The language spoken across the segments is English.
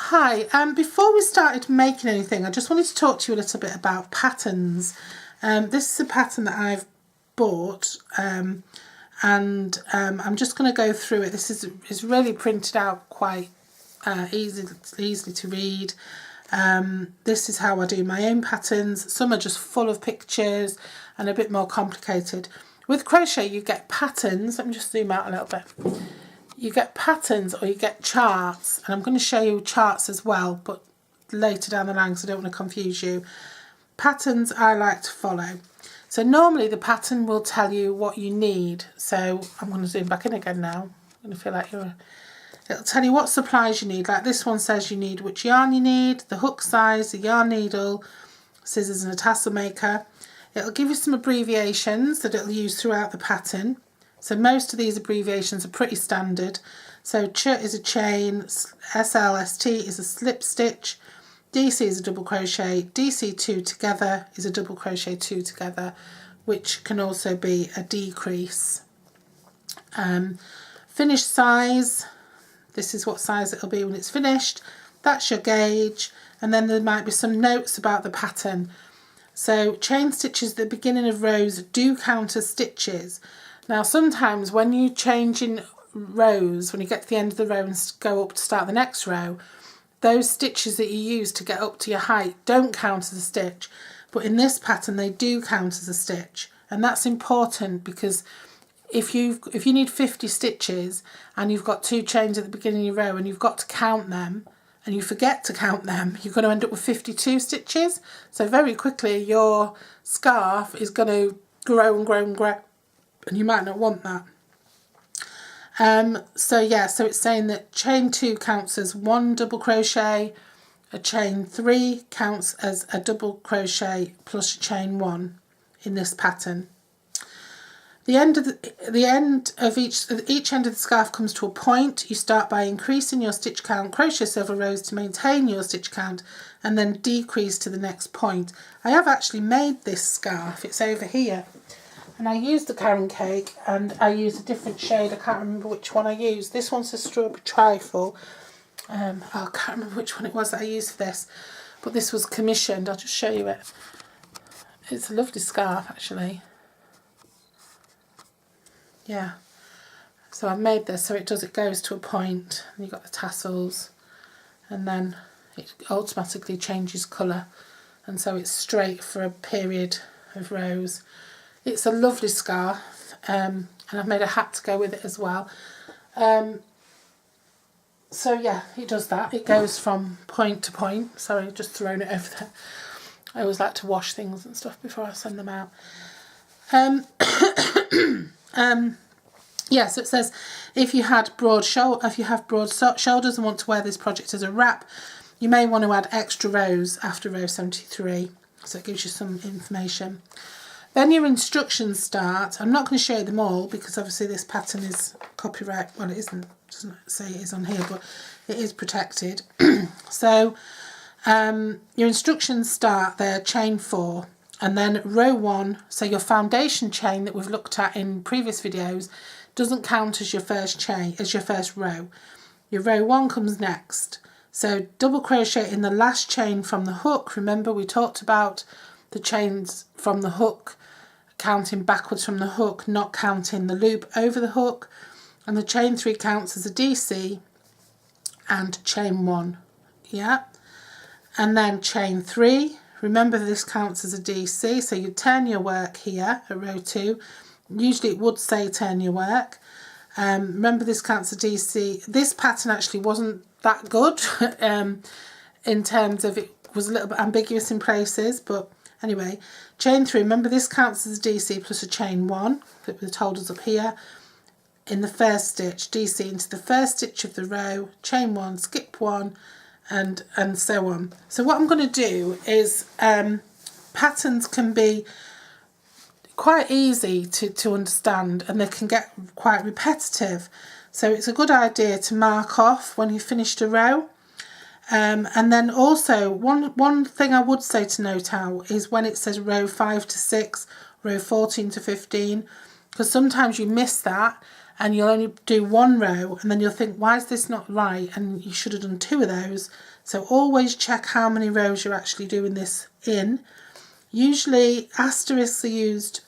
Hi, before we started making anything, I just wanted to talk to you a little bit about patterns. This is a pattern that I've bought, and I'm just going to go through it. This is really printed out quite easily to read. This is how I do my own patterns. Some are just full of pictures and a bit more complicated. With crochet you get patterns. Let me just zoom out a little bit. You get patterns or you get charts, and I'm going to show you charts as well, but later down the line because I don't want to confuse you. Patterns I like to follow. So normally the pattern will tell you what you need. So I'm going to zoom back in again now. I'm going to feel like it'll tell you what supplies you need. Like this one says you need which yarn you need, the hook size, the yarn needle, scissors and a tassel maker. It'll give you some abbreviations that it'll use throughout the pattern. So most of these abbreviations are pretty standard. So ch is a chain, SLST is a slip stitch, DC is a double crochet, DC2 together is a double crochet 2 together, which can also be a decrease. Finish size, this is what size it'll be when it's finished. That's your gauge, and then there might be some notes about the pattern. So chain stitches at the beginning of rows do count as stitches. Now sometimes when you change in rows, when you get to the end of the row and go up to start the next row, those stitches that you use to get up to your height don't count as a stitch, but in this pattern they do count as a stitch. And that's important because if you need 50 stitches and you've got 2 chains at the beginning of your row and you've got to count them and you forget to count them, you're going to end up with 52 stitches. So very quickly your scarf is going to grow and grow and grow, and you might not want that. So it's saying that chain 2 counts as 1 double crochet, a chain 3 counts as a double crochet plus a chain 1 in this pattern. The end of each end of the scarf comes to a point. You start by increasing your stitch count, crochet several rows to maintain your stitch count, and then decrease to the next point. I have actually made this scarf. It's over here. And I used the carrot cake, and I used a different shade. I can't remember which one I used. This one's a strawberry trifle. I can't remember which one it was that I used for this, but this was commissioned. I'll just show you it. It's a lovely scarf, actually. Yeah. So I've made this so it goes to a point, and you've got the tassels, and then it automatically changes colour, and so it's straight for a period of rows. It's a lovely scarf, and I've made a hat to go with it as well. So yeah, it does that. It goes from point to point. Sorry, I've just thrown it over there. I always like to wash things and stuff before I send them out. So it says if you have broad shoulders and want to wear this project as a wrap, you may want to add extra rows after row 73. So it gives you some information. Then your instructions start. I'm not going to show you them all because obviously this pattern is copyright. Well, it isn't. It doesn't say it is on here, but it is protected. So your instructions start there, chain 4, and then row 1. So your foundation chain that we've looked at in previous videos doesn't count as your first chain, as your first row. Your row 1 comes next. So double crochet in the last chain from the hook. Remember we talked about the chains from the hook, counting backwards from the hook, not counting the loop over the hook. And the chain 3 counts as a DC and chain 1. Yeah. And then chain 3, remember this counts as a DC, so you turn your work here at row 2. Usually it would say turn your work. Remember this counts as a DC. This pattern actually wasn't that good in terms of it was a little bit ambiguous in places, but anyway, chain 3, remember this counts as a DC plus a chain 1, that was told us up here. In the first stitch, DC into the first stitch of the row, chain 1, skip 1, and so on. So what I'm going to do is, patterns can be quite easy to understand, and they can get quite repetitive. So it's a good idea to mark off when you've finished a row. And then also one thing I would say to note out is when it says row 5 to 6, row 14 to 15, because sometimes you miss that and you'll only do one row, and then you'll think, why is this not right? And you should have done 2 of those. So always check how many rows you're actually doing this in. Usually asterisks are used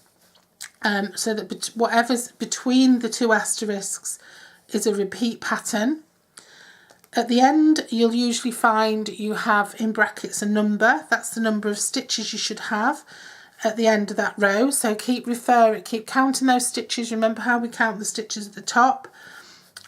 so that whatever's between the 2 asterisks is a repeat pattern. At the end, you'll usually find you have in brackets a number. That's the number of stitches you should have at the end of that row. So keep counting those stitches. Remember how we count the stitches at the top,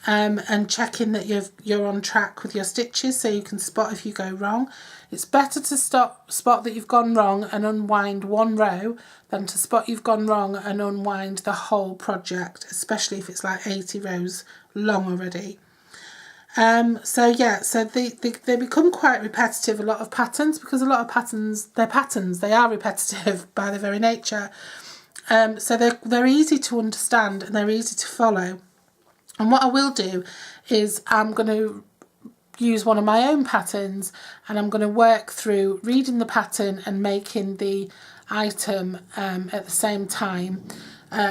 and checking that you're on track with your stitches, so you can spot if you go wrong. It's better to spot that you've gone wrong and unwind one row than to spot you've gone wrong and unwind the whole project, especially if it's like 80 rows long already. So yeah, so they become quite repetitive, a lot of patterns, because a lot of patterns, they are repetitive by their very nature. So they're easy to understand and they're easy to follow. And what I will do is I'm going to use one of my own patterns, and I'm going to work through reading the pattern and making the item at the same time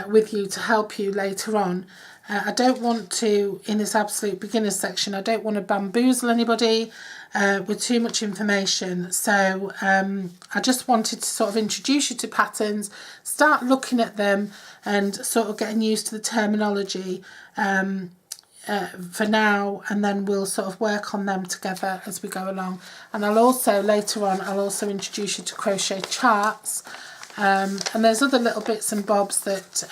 with you to help you later on. I don't want to, in this absolute beginners section, I don't want to bamboozle anybody with too much information. So I just wanted to sort of introduce you to patterns, start looking at them and sort of getting used to the terminology for now, and then we'll sort of work on them together as we go along. And I'll also, later on, I'll also introduce you to crochet charts. And there's other little bits and bobs that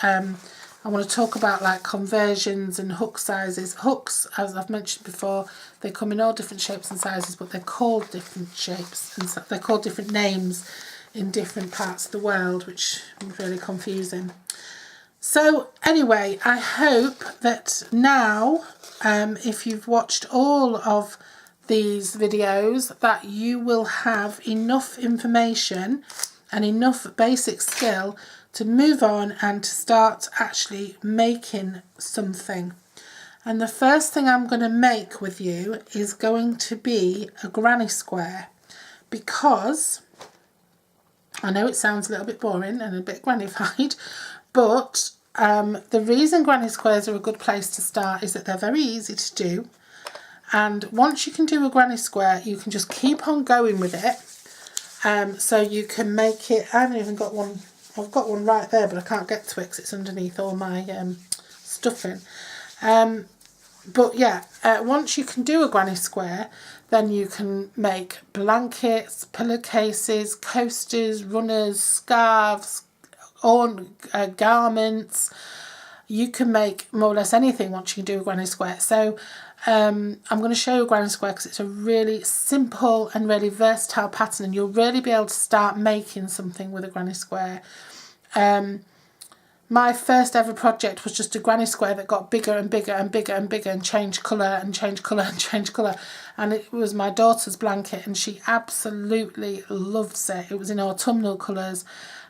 I want to talk about, like conversions and hook sizes. Hooks, as I've mentioned before, they come in all different shapes and sizes, but they're called different shapes and they're called different names in different parts of the world, which is really confusing. So anyway, I hope that now, if you've watched all of these videos, that you will have enough information and enough basic skill to move on and to start actually making something. And the first thing I'm going to make with you is going to be a granny square, because I know it sounds a little bit boring and a bit grannified, but the reason granny squares are a good place to start is that they're very easy to do. And once you can do a granny square, you can just keep on going with it. So you can make it, I haven't even got one, I've got one right there, but I can't get to it because it's underneath all my stuffing. But yeah, once you can do a granny square, then you can make blankets, pillowcases, coasters, runners, scarves, garments. You can make more or less anything once you can do a granny square. So I'm going to show you a granny square because it's a really simple and really versatile pattern, and you'll really be able to start making something with a granny square. My first ever project was just a granny square that got bigger and bigger and bigger and bigger and changed colour and changed colour and changed colour. And it was my daughter's blanket, and she absolutely loves it. It was in autumnal colours,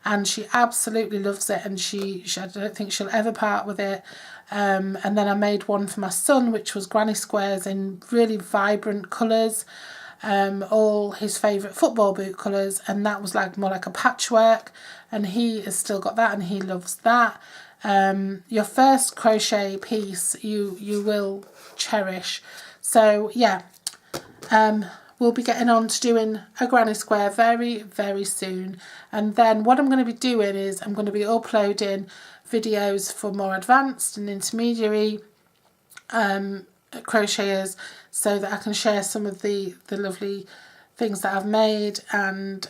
and she absolutely loves it, and she I don't think she'll ever part with it. And then I made one for my son, which was granny squares in really vibrant colours, all his favourite football boot colours, and that was like more like a patchwork, and he has still got that and he loves that. Your first crochet piece you will cherish. So yeah, we'll be getting on to doing a granny square very, very soon. And then what I'm going to be doing is I'm going to be uploading videos for more advanced and intermediary crocheters, so that I can share some of the lovely things that I've made. And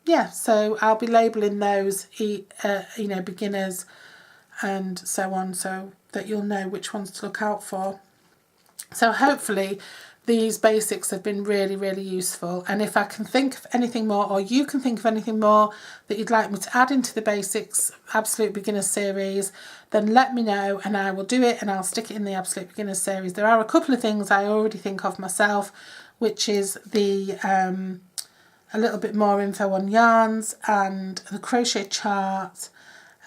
yeah, so I'll be labelling those beginners and so on, so that you'll know which ones to look out for. So hopefully these basics have been really, really useful. And if I can think of anything more, or you can think of anything more that you'd like me to add into the basics Absolute Beginner series, then let me know and I will do it, and I'll stick it in the Absolute Beginner series. There are a couple of things I already think of myself, which is the a little bit more info on yarns and the crochet chart,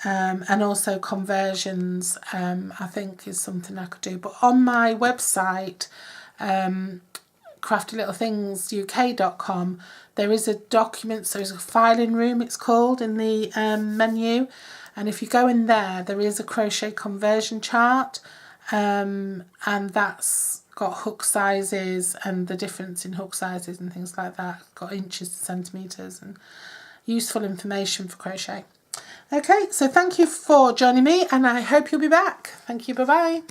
and also conversions. I think is something I could do. But on my website, craftylittlethingsuk.com, there is a document, so there's a filing room, it's called, in the menu, And if you go in there, there is a crochet conversion chart, and that's got hook sizes and the difference in hook sizes and things like that. Got inches to centimetres and useful information for crochet. Okay, so thank you for joining me, and I hope you'll be back. Thank you, bye-bye.